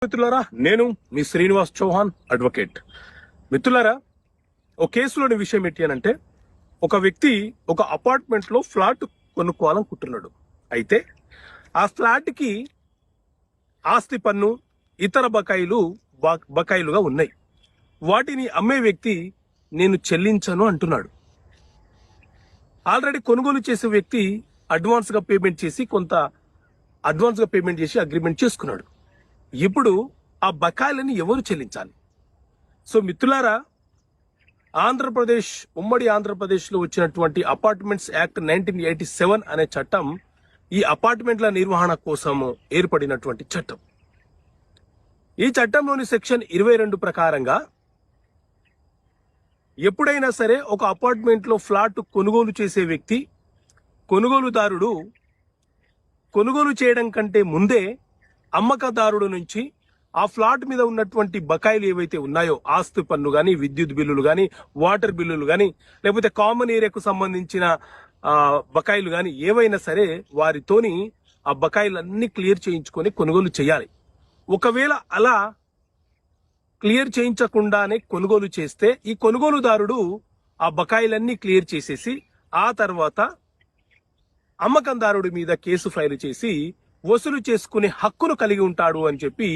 మిత్రులారా, నేను మీ శ్రీనివాస్ చౌహాన్ అడ్వకేట్. మిత్రులారా, ఒక కేసులోని విషయం ఏంటి అనంటే, ఒక వ్యక్తి ఒక అపార్ట్మెంట్ లో ఫ్లాట్ కొనుక్కోవాలనుకుంటున్నాడు. అయితే ఆ ఫ్లాట్ కి ఆస్తి పన్ను, ఇతర బకాయిలుగా ఉన్నాయి. వాటిని అమ్మే వ్యక్తి నేను చెల్లించను అంటున్నాడు. ఆల్రెడీ కొనుగోలు చేసే వ్యక్తి అడ్వాన్స్ గా పేమెంట్ చేసి అగ్రిమెంట్ చేసుకున్నాడు. ఇప్పుడు ఆ బకాయిలని ఎవరు చెల్లించాలి? సో మిత్రులారా, ఉమ్మడి ఆంధ్రప్రదేశ్లో వచ్చినటువంటి అపార్ట్మెంట్స్ యాక్ట్ 1987 అనే చట్టం ఈ అపార్ట్మెంట్ల నిర్వహణ కోసము ఏర్పడినటువంటి చట్టం. ఈ చట్టంలోని సెక్షన్ 22 ప్రకారంగా ఎప్పుడైనా సరే ఒక అపార్ట్మెంట్ లో ఫ్లాట్ కొనుగోలు చేసే వ్యక్తి, కొనుగోలుదారుడు కొనుగోలు చేయడం కంటే ముందే అమ్మకదారుడు నుంచి ఆ ఫ్లాట్ మీద ఉన్నటువంటి బకాయిలు ఏవైతే ఉన్నాయో, ఆస్తి పన్ను గాని, విద్యుత్ బిల్లులు గాని, వాటర్ బిల్లులు గాని, లేకపోతే కామన్ ఏరియాకు సంబంధించిన బకాయిలు గాని ఏవైనా సరే వారితోని ఆ బకాయిలన్నీ క్లియర్ చేయించుకొని కొనుగోలు చేయాలి. ఒకవేళ అలా క్లియర్ చేయించకుండానే కొనుగోలు చేస్తే ఈ కొనుగోలుదారుడు ఆ బకాయిలన్నీ క్లియర్ చేసేసి ఆ తర్వాత అమ్మకందారుడి మీద కేసు ఫైల్ చేసి వసూలు చేసుకునే హక్కును కలిగి ఉంటాడు అని చెప్పి